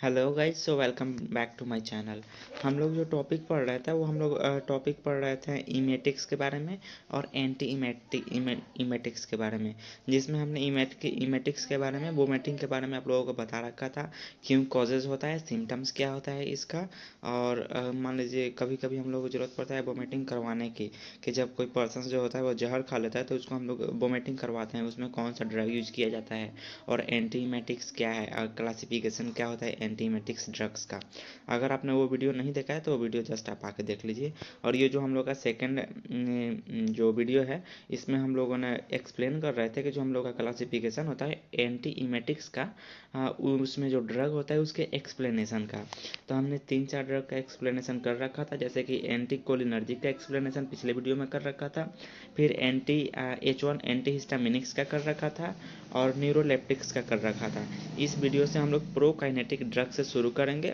Hello guys, so welcome back to my channel. हम लोग जो टॉपिक पढ़ रहे थे वो हम लोग टॉपिक पढ़ रहे थे इमेटिक्स के बारे में और एंटी इमेटिक्स के बारे में, जिसमें हमने इमेटिक्स के बारे में, वोमिटिंग के बारे में आप लोगों को बता रखा था। क्यों कॉजेज होता है, सिम्टम्स क्या होता है इसका। और मान लीजिए कभी कभी हम लोग को ज़रूरत पड़ता है वोमिटिंग करवाने की, कि जब कोई पर्सन जो होता है वो जहर खा लेता है तो उसको हम लोग वोमिटिंग करवाते हैं, उसमें कौन सा ड्रग यूज किया जाता है और एंटीमेटिक्स क्या है और क्लासिफिकेशन क्या होता है एंटीमेटिक्स ड्रग्स का। अगर आपने वो वीडियो नहीं देखा है तो वो वीडियो जस्ट आप आके देख लीजिए। और ये जो हम लोग का सेकंड जो वीडियो है, इसमें हम लोगों ने एक्सप्लेन कर रहे थे कि जो हम लोग का क्लासिफिकेशन होता है एंटीमेटिक्स का, उसमें जो ड्रग होता है उसके एक्सप्लेनेशन का। तो हमने 3-4 ड्रग का एक्सप्लेनेशन कर रखा था, जैसे कि एंटीकोलिनर्जिक का एक्सप्लेनेशन पिछले वीडियो में कर रखा था, फिर H1 एंटी हिस्टामिनिक्स का कर रखा था और न्यूरोलेप्टिक्स का कर रखा था। इस वीडियो से हम लोग प्रोकाइनेटिक ड्रग से शुरू करेंगे।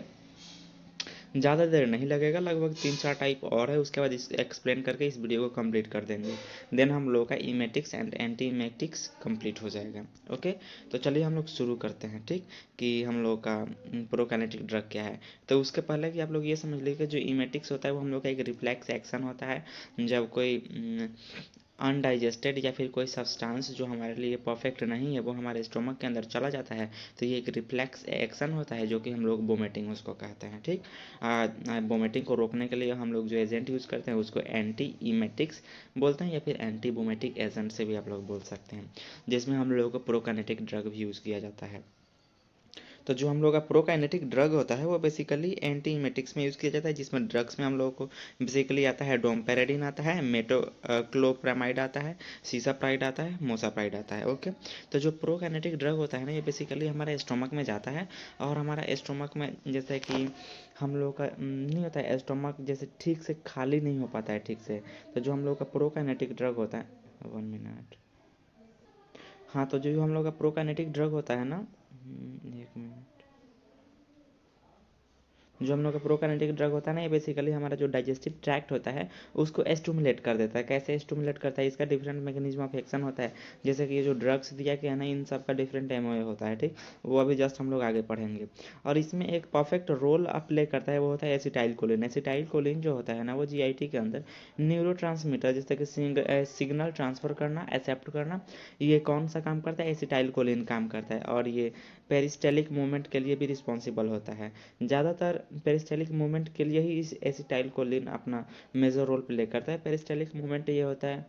ज़्यादा देर नहीं लगेगा, लगभग 3-4 टाइप और है, उसके बाद इस एक्सप्लेन करके इस वीडियो को कंप्लीट कर देंगे। देन हम लोग का emetics and anti emetics complete हो जाएगा। ओके, तो चलिए हम लोग शुरू करते हैं। ठीक, कि हम लोग का प्रोकाइनेटिक ड्रग क्या है। तो उसके पहले कि आप लोग ये समझ लीजिए कि जो इमेटिक्स होता है वो हम लोग का एक रिफ्लेक्स एक्शन होता है। जब कोई अनडाइजेस्टेड या फिर कोई सब्सटेंस जो हमारे लिए परफेक्ट नहीं है वो हमारे स्टोमक के अंदर चला जाता है, तो ये एक रिफ्लेक्स एक्शन होता है जो कि हम लोग वोमिटिंग उसको कहते हैं। ठीक, वोमिटिंग को रोकने के लिए हम लोग जो एजेंट यूज़ करते हैं उसको एंटी इमेटिक्स बोलते हैं या फिर एंटी वोमिटिक एजेंट से भी आप लोग बोल सकते हैं, जिसमें हम लोगों को प्रोकाइनेटिक ड्रग भी यूज़ किया जाता है। तो जो हम लोग का प्रोकाइनेटिक ड्रग होता है वो बेसिकली एंटी इमेटिक्स में यूज़ किया जाता है, जिसमें ड्रग्स में हम लोगों को बेसिकली आता है डोमपेराडिन आता है, मेटोक्लोप्रामाइड आता है, सीसाप्राइड आता है, मोसाप्राइड आता है। ओके, तो जो प्रोकाइनेटिक ड्रग होता है ना, ये बेसिकली हमारे स्टोमक में जाता है और हमारा स्टोमक में जैसे कि हम लोग का नहीं होता है, स्टोमक जैसे ठीक से खाली नहीं हो पाता है ठीक से। तो जो हम लोग का प्रोकाइनेटिक ड्रग होता है, 1 मिनट। हाँ, तो जो हम लोग का प्रोकाइनेटिक ड्रग होता है ना, 1 मिनट। जो हम लोग का प्रोकाइनेटिक ड्रग होता है ना, ये बेसिकली हमारा जो डाइजेस्टिव ट्रैक्ट होता है उसको एस्टुमुलेट कर देता है। कैसे एस्टुमुलेट करता है, इसका डिफरेंट मैकेनिज्म ऑफ एक्शन होता है। जैसे कि ये जो ड्रग्स दिया गया है ना, इन सब का डिफरेंट एमओए होता है। ठीक, वो अभी जस्ट हम लोग आगे पढ़ेंगे। और इसमें एक परफेक्ट रोल प्ले करता है, वो होता है एसिटाइल कोलिन। एसिटाइल कोलिन जो होता है ना, वो जीआईटी के अंदर न्यूरो जैसे कि सिग्नल ट्रांसफर करना, एक्सेप्ट करना, ये कौन सा काम करता है, एसिटाइल कोलिन काम करता है। और ये पेरिस्टेलिक मूवमेंट के लिए भी रिस्पॉन्सिबल होता है। ज़्यादातर पेरिस्टेलिक मूवमेंट के लिए ही इस एसिटाइल कोलिन अपना मेजर रोल प्ले करता है। पेरिस्टेलिक मूवमेंट ये होता है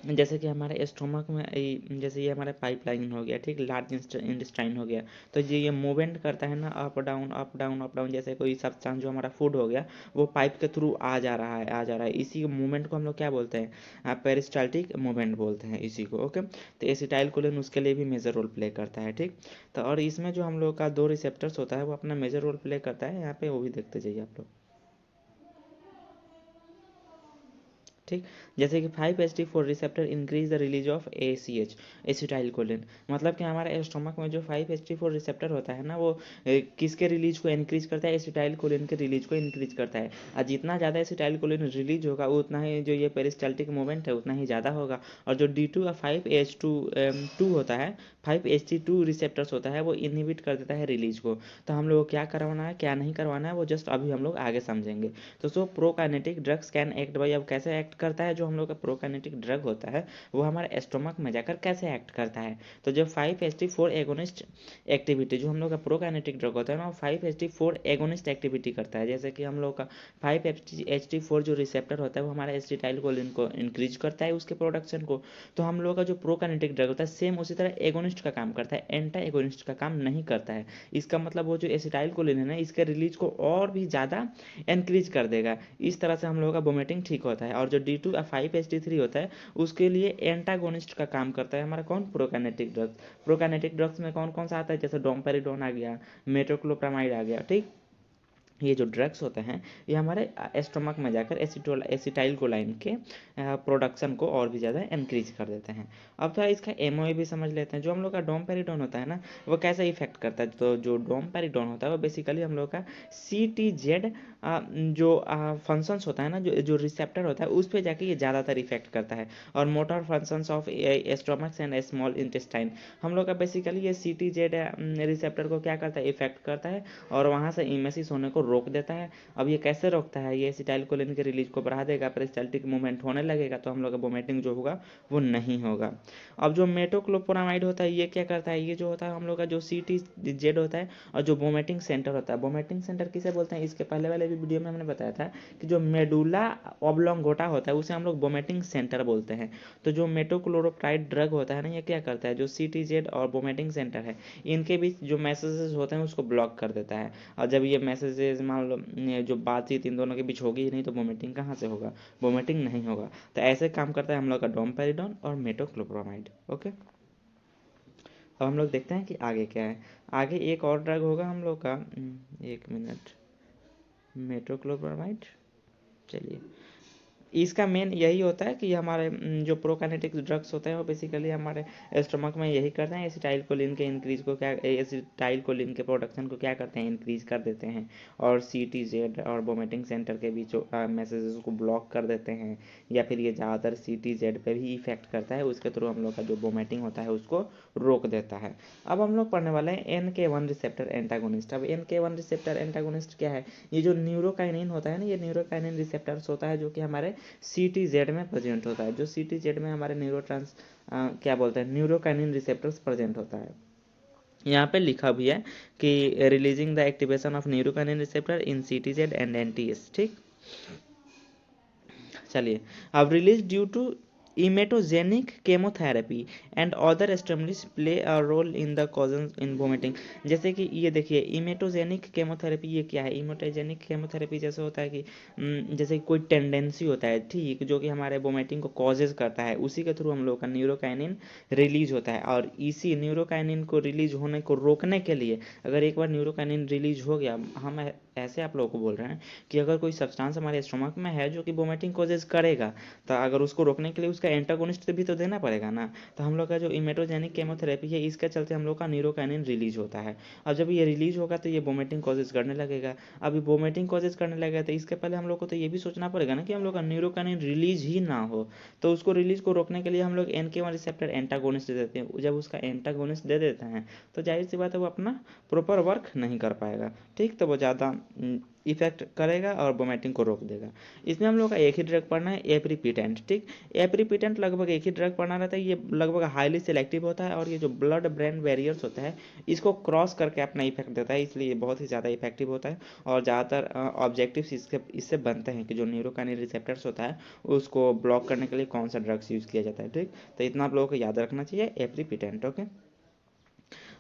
जैसे कि हमारे स्टोमक में जैसे ये हमारा पाइपलाइन हो गया, ठीक, लार्ज इंटेस्टाइन हो गया, तो ये मूवमेंट करता है ना, up down up down up down. जैसे कोई सब्सटेंस जो हमारा फूड हो गया वो पाइप के थ्रू आ जा रहा है, आ जा रहा है, इसी मूवमेंट को हम लोग क्या बोलते हैं, पेरिस्टाल्टिक मूवमेंट बोलते हैं इसी को। ओके, तो एसिटाइल कोलिन उसके लिए भी मेजर रोल प्ले करता है। ठीक, तो और इसमें जो हम लोग का 2 रिसेप्टर्स होता है वो अपना मेजर रोल प्ले करता है यहाँ पे, वो भी देखते जाइए आप लोग। ठीक, जैसे कि 5-HT4 receptor increase the release of ACH, acetyl choline. मतलब कि हमारे स्टोमक में जो 5-HT4 रिसेप्टर होता है ना, वो किसके रिलीज को इंक्रीज करता है, एसिटाइल कोलिन के रिलीज को इंक्रीज करता है। और जितना ज़्यादा एसिटाइल कोलिन रिलीज होगा उतना ही जो ये पेरिस्टाल्टिक मूवमेंट है उतना ही ज़्यादा होगा। और जो D2 और 5H2 होता है, 5HT2 रिसेप्टर्स होता है, वो इनहिबिट कर देता है रिलीज को। तो हम लोग को क्या करवाना है, क्या नहीं करवाना है, वो जस्ट अभी हम लोग आगे समझेंगे। तो so prokinetic drugs can act by, अब कैसे एक्ट करता है जो हम लोग का प्रोकाइनेटिक ड्रग होता है, वो हमारे स्टोमक में जाकर कैसे एक्ट करता है। तो जो 5-HT4 एगोनिस्ट एक्टिविटी जो हम लोग का प्रोकाइनेटिक ड्रग होता है ना, वो 5-HT4 एगोनिस्ट एक्टिविटी करता है। जैसे कि हम लोग का 5-HT4 जो रिसेप्टर होता है वो हमारे एसिटाइल कोलिन को इंक्रीज करता है, उसके प्रोडक्शन को। तो हम लोग का जो प्रोकाइनेटिक ड्रग होता है सेम उसी तरह एगोनिस्ट का काम करता है, एंटा एगोनिस्ट का काम नहीं करता है। इसका मतलब वो जो एसिटाइल कोलिन है ना, इसके रिलीज को और भी ज़्यादा इंक्रीज कर देगा। इस तरह से हम लोगों का वोमिटिंग ठीक होता है। और जो D2 या 5-HT3 होता है उसके लिए एंटागोनिस्ट का काम करता है हमारा कौन, प्रोकाइनेटिक ड्रग्स। प्रोकाइनेटिक ड्रग्स में कौन कौन सा आता है, जैसे डोमपेरिडोन आ गया, मेटोक्लोप्रामाइड आ गया। ठीक, ये जो ड्रग्स होते हैं ये हमारे स्टमक में जाकर एसिटाइल कोलाइन के प्रोडक्शन को और भी ज़्यादा इंक्रीज कर देते हैं। अब थोड़ा इसका एमओए भी समझ लेते हैं। जो हम लोग का डोमपेरिडोन होता है ना, वो कैसे इफेक्ट करता है। तो जो डोमपेरिडोन होता है वो बेसिकली हम लोग का CTZ जो फंक्शंस होता है ना, जो जो रिसेप्टर होता है उस पर जाके ये ज़्यादातर इफेक्ट करता है। और motor functions of stomachs and small intestine, हम लोग का बेसिकली ये CTZ रिसेप्टर को क्या करता है, इफेक्ट करता है और वहाँ से इमेसिस होने को रोक देता है। अब ये कैसे रोकता है, ये एसिटाइलकोलिन के रिलीज को बढ़ा देगा, पेरिस्टाल्टिक मूवमेंट होने लगेगा, तो हम लोग का वोमिटिंग जो होगा वो नहीं होगा। अब जो मेटोक्लोप्रामाइड होता है ये क्या करता है, ये जो होता है हम लोग का जो CTZ होता है और जो वोमिटिंग सेंटर होता है, वोमिटिंग सेंटर किसे बोलते हैं, इसके पहले वाले भी वीडियो में हमने बताया था कि जो मेडुला ऑब्लोंगोटा होता है उसे हम लोग वोमिटिंग सेंटर बोलते हैं। तो जो मेटोक्लोप्रामाइड ड्रग होता है ना, ये क्या करता है, जो CTZ और वोमिटिंग सेंटर है इनके बीच जो मैसेजेस होते हैं उसको ब्लॉक कर देता है। और जब ये मैसेजेस मान लो जो बातचीत इन दोनों के बीच होगी ही नहीं तो वोमिटिंग कहाँ से होगा, वोमिटिंग नहीं होगा। तो ऐसे काम करता है हम लोग का डोमपेरिडोन और मेटोक्लोप्रामाइड। ओके, अब हम लोग देखते हैं कि आगे क्या है। आगे एक और ड्रग होगा हम लोग का, एक मिनट, मेटोक्लोप्रामाइड। चलिए, इसका मेन यही होता है कि हमारे जो प्रोकाइनेटिक ड्रग्स होते हैं वो बेसिकली हमारे स्टमक में यही करते हैं, एसिटाइलकोलिन के इंक्रीज को क्या, एसिटाइलकोलिन के प्रोडक्शन को क्या करते हैं, इंक्रीज कर देते हैं। और CTZ और वोमिटिंग सेंटर के बीच मैसेजेस को ब्लॉक कर देते हैं। या फिर ये ज़्यादातर CTZ पे भी इफेक्ट करता है, उसके थ्रू हम लोग का जो वोमिटिंग होता है उसको रोक देता है। अब हम लोग पढ़ने वाले हैं NK1 रिसेप्टर एंटागोनिस्ट। अब NK1 रिसेप्टर एंटागोनिस्ट क्या है, ये जो न्यूरोकाइनिन होता है ना, ये न्यूरोकाइनिन रिसेप्टर्स होता है जो कि हमारे CTZ में प्रेजेंट होता है। जो CTZ में हमारे क्या बोलते हैं, न्यूरोकाइनिन रिसेप्टर्स प्रेजेंट होता है। यहाँ पे लिखा भी है कि releasing the activation of neurokinin receptor in CTZ and NTS। ठीक, चलिए, अब release due to emetogenic chemotherapy and other stimulus play a role in the causes in vomiting. जैसे कि ये देखिए, इमेटोजेनिक केमोथेरेपी ये क्या है, इमेटोजेनिक केमोथेरेपी जैसे होता है कि जैसे कि कोई टेंडेंसी होता है, ठीक, जो कि हमारे वोमिटिंग को कॉजेज करता है, उसी के थ्रू हम लोग का न्यूरोकाइनिन रिलीज होता है। और इसी न्यूरोकाइनिन को रिलीज होने को रोकने के लिए, अगर एक बार न्यूरोकाइनिन रिलीज हो गया, हम ऐसे आप लोगों को बोल रहे हैं कि अगर कोई सब्सटेंस हमारे स्टोमक में है जो कि वोमिटिंग कॉजेज करेगा, तो अगर उसको रोकने के लिए उसका एंटागोनिस्ट भी तो देना पड़ेगा ना। तो हम लोग का जो इमेटोजेनिक केमोथेरेपी है इसके चलते हम लोग का न्यूरोकाइनिन रिलीज होता है। अब जब ये रिलीज होगा तो ये वोमिटिंग कॉजेज करने लगेगा। अभी वोमिटिंग कॉजेज करने लगेगा तो इसके पहले हम लोग को तो ये भी सोचना पड़ेगा ना कि हम लोग का न्यूरोकाइनिन रिलीज ही ना हो। तो उसको रिलीज को रोकने के लिए हम लोग NK1 रिसेप्टर एंटागोनिस्ट दे देते हैं। जब उसका एंटागोनिस्ट दे देते हैं तो जाहिर सी बात है वो अपना प्रॉपर वर्क नहीं कर पाएगा। ठीक, तो वो ज़्यादा इफेक्ट करेगा और वोमिटिंग को रोक देगा। इसमें हम लोग का एक ही ड्रग पढ़ना है, एप्रीपिटेंट। ठीक, एप्रीपिटेंट लगभग एक ही ड्रग पढ़ना रहता है। ये लगभग हाईली सिलेक्टिव होता है और ये जो ब्लड ब्रेन बैरियर्स होता है इसको क्रॉस करके अपना इफेक्ट देता है, इसलिए ये बहुत ही ज़्यादा इफेक्टिव होता है। और ज़्यादातर ऑब्जेक्टिव्स इससे बनते हैं कि जो न्यूरोकाइनिन रिसेप्टर्स होता है उसको ब्लॉक करने के लिए कौन सा ड्रग्स यूज़ किया जाता है। ठीक, तो इतना आप लोगों को याद रखना चाहिए, एप्रीपिटेंट। ओके,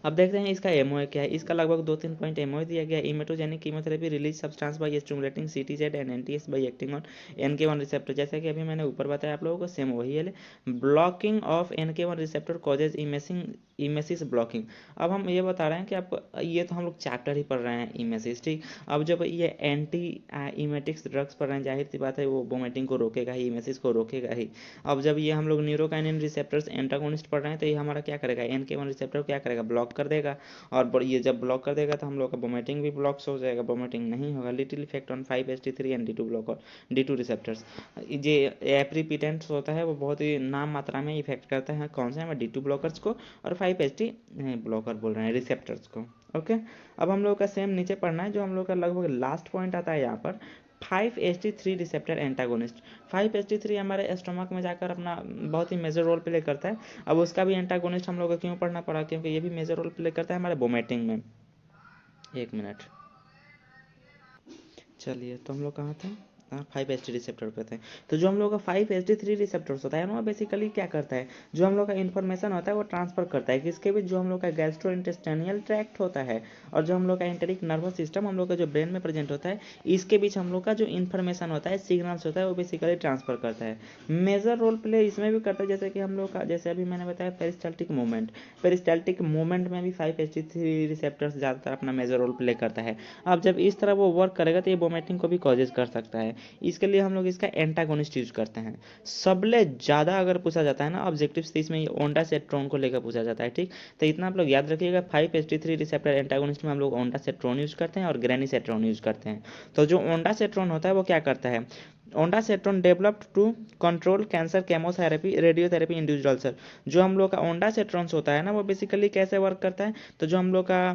अब देखते हैं इसका एमओए क्या है। इसका लगभग 2-3 पॉइंट एमओए दिया गया है। Emetogenic chemotherapy release substance by stimulating CTZ and NTS by acting on NK1 receptor. जैसा कि अभी मैंने ऊपर बताया आप लोगों को, सेम वही है। Blocking of NK1 receptor causes emesis blocking. अब हम ये बता रहे हैं कि आप, ये तो हम लोग चैप्टर ही पढ़ रहे हैं इमेसिस। ठीक, अब जब ये एंटी इमेटिक्स ड्रग्स पढ़ रहे हैं, जाहिर सी बात है वो वोमिटिंग को रोकेगा ही, इमेसिस को रोकेगा ही। अब जब ये हम लोग न्यूरोकाइनिन रिसेप्टर्स एंटागोनिस्ट पढ़ रहे हैं तो ये हमारा क्या करेगा, NK1 रिसेप्टर क्या करेगा, ब्लॉक कर देगा। और ये जब ब्लॉक कर देगा तो हम लोग का वोमिटिंग भी ब्लॉक्स हो जाएगा, वोमिटिंग नहीं होगा। Little effect on 5-HT3 and D2 blocker, D2 receptors. ये एप्रीपिटेंट्स होता है वो बहुत ही नाम मात्रा में इफेक्ट करता है, कौन से हैं, D2 ब्लॉकर्स को और 5HT ब्लॉकर बोल रहे हैं, रिसेप्टर्स को। ओके, अब हम लोग का सेम नीचे पढ़ना है, जो हम लोग का लगभग लास्ट पॉइंट आता है यहाँ पर, 5HT3 रिसेप्टर एंटागोनिस्ट। 5HT3 हमारे स्टोमक में जाकर अपना बहुत ही मेजर रोल प्ले करता है। अब उसका भी एंटागोनिस्ट हम लोग को क्यों पढ़ना पड़ा, क्योंकि ये भी मेजर रोल प्ले करता है हमारे वोमिटिंग में। एक मिनट, चलिए, तो हम लोग कहाँ थे, 5HT रिसेप्टर कहते हैं। तो जो हम लोग का 5HT3 रिसेप्टर्स होता है ना, बेसिकली क्या करता है, जो हम लोग का इन्फॉर्मेशन होता है वो ट्रांसफर करता है किसके बीच, जो हम लोग का गैस्ट्रोइंटेस्टाइनल ट्रैक्ट होता है और जो हम लोग का एंटेरिक नर्वस सिस्टम हम लोग का जो ब्रेन में प्रेजेंट होता है, इसके बीच हम लोग का जो इन्फॉर्मेशन होता है, सिग्नल्स होता है, वो बेसिकली ट्रांसफर करता है। मेजर रोल प्ले इसमें भी करता है, जैसे कि हम लोग का, जैसे अभी मैंने बताया पेरिस्टाल्टिक मूवमेंट में भी 5HT3 रिसेप्टर्स ज़्यादातर अपना मेजर रोल प्ले करता है। अब जब इस तरह वो वर्क करेगा तो ये वोमिटिंग को भी कॉजेज कर सकता है। इसके लिए हम लोग इसका एंटागोनिस्ट यूज करते हैं। सबले ज़्यादा अगर पूछा जाता है ना ऑब्जेक्टिव, इसमें ये ओंडासेट्रोन को लेकर पूछा जाता है, ठीक। तो इतना आप लोग याद रखिएगा, 5HT3 रिसेप्टर एंटागोनिस्ट में हम लोग ओंडासेट्रोन यूज करते हैं और ग्रेनिसेट्रोन यूज करते हैं। तो जो ओंडासेट्रोन होता है वो क्या करता है, ondansetron developed to control cancer, chemotherapy, radiotherapy induced ulcer. जो हम लोग का ओंडासेट्रोन्स होता है ना, वो बेसिकली कैसे वर्क करता है, तो जो हम लोग का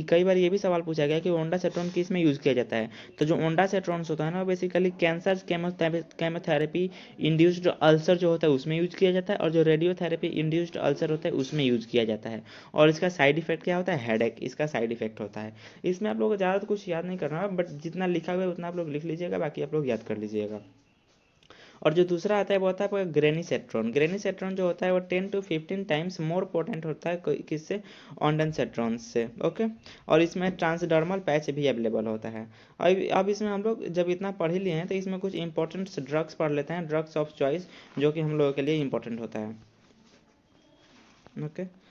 कई बार ये भी सवाल पूछा गया कि ओंडासेट्रोन किस में यूज किया जाता है, तो जो ओंडासेट्रोन्स होता है ना, वो basically cancer, chemotherapy induced ulcer जो होता है उसमें यूज किया जाता है, और जो रेडियोथेरेपी इंड्यूस्ड अल्सर होता है उसमें यूज किया जाता है। और इसका साइड इफेक्ट क्या होता है, हेडेक इसका साइड इफेक्ट होता है। इसमें आप लोगों को ज़्यादा कुछ याद नहीं करना, बट जितना लिखा हुआ है उतना आप लोग लिख लीजिएगा, बाकी आप लोग याद कर लीजिएगा। और जो दूसरा आता है वो आता है आपका ग्रेनिसेट्रॉन। ग्रेनिसेट्रॉन जो होता है वो 10 to 15 टाइम्स मोर पोटेंट होता है किससे, ऑन्डासेट्रॉन से, ओके। और इसमें ट्रांसडर्मल पैच भी अवेलेबल होता है। अब इसमें हम लोग जब इतना पढ़ ही लिए हैं तो इसमें कुछ इंपॉर्टेंट ड्रग्स पढ़ लेते हैं, ड्रग्स ऑफ चॉइस, जो कि हम लोगों के लिए इंपॉर्टेंट होता है, ओके।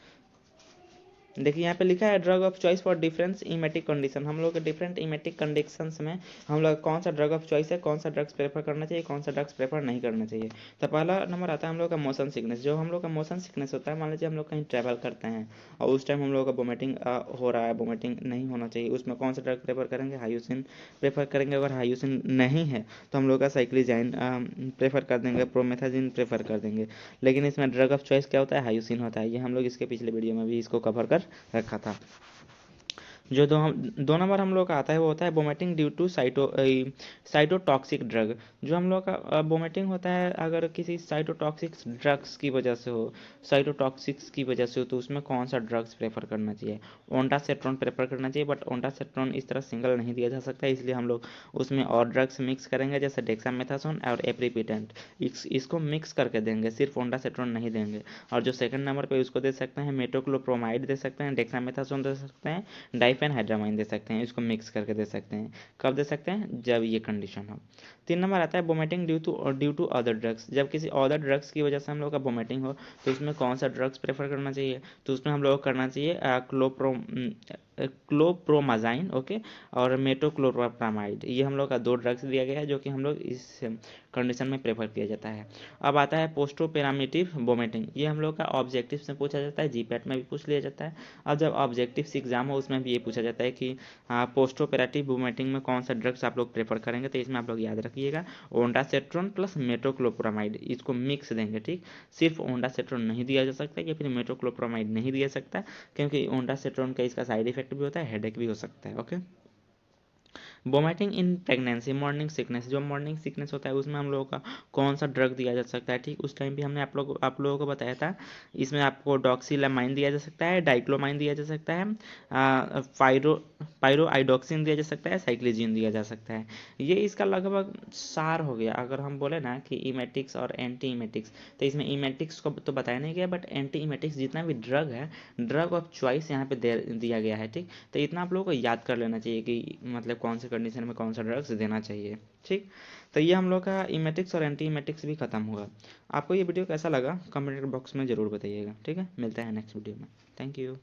देखिए यहाँ पे लिखा है drug of choice for different emetic condition. हम लोग के डिफरेंट इमेटिक कंडीशंस में हम लोग कौन सा ड्रग ऑफ चॉइस है, कौन सा ड्रग्स प्रेफर करना चाहिए, कौन सा ड्रग्स प्रेफर नहीं करना चाहिए। तो पहला नंबर आता है हम लोग का मोशन सिकनेस। जो हम लोग का मोशन सिकनेस होता है, मान लीजिए हम लोग कहीं ट्रैवल करते हैं और उस टाइम हम लोग का वोमिटिंग हो रहा है, वोमिटिंग नहीं होना चाहिए, उसमें कौन सा ड्रग प्रेफर करेंगे, हाइयूसिन प्रेफर करेंगे। अगर हाइयूसिन नहीं है तो हम लोग का साइक्लिजाइन प्रेफर कर देंगे, प्रोमेथाजिन प्रेफर कर देंगे। लेकिन इसमें ड्रग ऑफ चॉइस क्या होता है, हाइयूसिन होता है। ये हम लोग इसके पिछले वीडियो में भी इसको कवर कर रखा था। जो दो नंबर हम लोग का आता है वो होता है vomiting due to cytotoxic drug. जो हम लोग का वोमिटिंग होता है अगर किसी साइटोटॉक्सिक ड्रग्स की वजह से हो, साइटोटॉक्सिक्स की वजह से हो, तो उसमें कौन सा ड्रग्स प्रेफर करना चाहिए, ओंडासेट्रोन प्रेफर करना चाहिए। बट ओंडासेट्रोन इस तरह सिंगल नहीं दिया जा सकता, इसलिए हम लोग उसमें और ड्रग्स मिक्स करेंगे, जैसे डेक्सामेथासोन और एप्रीपिटेंट, इसको मिक्स करके देंगे, सिर्फ ओंडासेट्रोन नहीं देंगे। और जो सेकंड नंबर पे उसको दे सकते हैं मेटोक्लोप्रोमाइड दे सकते हैं, डेक्सामेथासोन दे सकते हैं, डाइफेनहाइड्रामाइन दे सकते हैं, इसको मिक्स करके दे सकते हैं। कब दे सकते हैं, जब ये कंडीशन हो। 3 नंबर आता है vomiting due to other drugs. जब किसी अदर ड्रग्स की वजह से हम लोग का वोमिटिंग हो तो उसमें कौन सा ड्रग्स प्रेफर करना चाहिए, तो उसमें हम लोग को करना चाहिए क्लोप्रोमाजाइन, ओके, और मेटोक्लोप्रामाइड। ये हम लोग का 2 ड्रग्स दिया गया है जो कि हम लोग इस कंडीशन में प्रेफर किया जाता है। अब आता है पोस्टोपेरामेटिव वोमिटिंग। ये हम लोग का ऑब्जेक्टिव से पूछा जाता है, जीपैट में भी पूछ लिया जाता है। अब जब ऑब्जेक्टिव एग्जाम हो उसमें भी ये पूछा जाता है कि पोस्टोपेराटिव वोमिटिंग में कौन सा ड्रग्स आप लोग प्रेफर करेंगे, तो इसमें आप लोग याद रखिएगा ओंडासेट्रोन प्लस मेटोक्लोप्रामाइड, इसको मिक्स देंगे, ठीक। सिर्फ ओंडासेट्रोन नहीं दिया जा सकता या फिर मेटोक्लोप्रामाइड नहीं दिया सकता, क्योंकि ओंडासेट्रोन का इसका साइड इफेक्ट भी होता है, हेडेक भी हो सकता है, okay. Vomiting in pregnancy, morning sickness. जो मॉर्निंग सिकनेस होता है उसमें हम लोगों का कौन सा ड्रग दिया जा सकता है, ठीक। उस टाइम भी हमने आप लोगों को बताया था, इसमें आपको डॉक्सीलामाइन दिया जा सकता है, डाइक्लोमाइन दिया जा सकता है, पायरोआइडोक्सिन दिया जा सकता है, साइक्लिजिन दिया जा सकता है। ये इसका लगभग सार हो गया। अगर हम बोले ना कि इमेटिक्स और एंटी इमेटिक्स, तो इसमें इमेटिक्स को तो बताया नहीं गया, बट एंटी इमेटिक्स जितना भी ड्रग है, ड्रग ऑफ चॉइस यहाँ पे दिया गया है, ठीक। तो इतना आप लोगों को याद कर लेना चाहिए कि मतलब कौन से कंडीशन में कौन सा ड्रग्स देना चाहिए, ठीक। तो ये हम लोग का इमेटिक्स और एंटी इमेटिक्स भी खत्म हुआ। आपको ये वीडियो कैसा लगा कमेंट बॉक्स में ज़रूर बताइएगा, ठीक है। मिलता है नेक्स्ट वीडियो में, थैंक यू।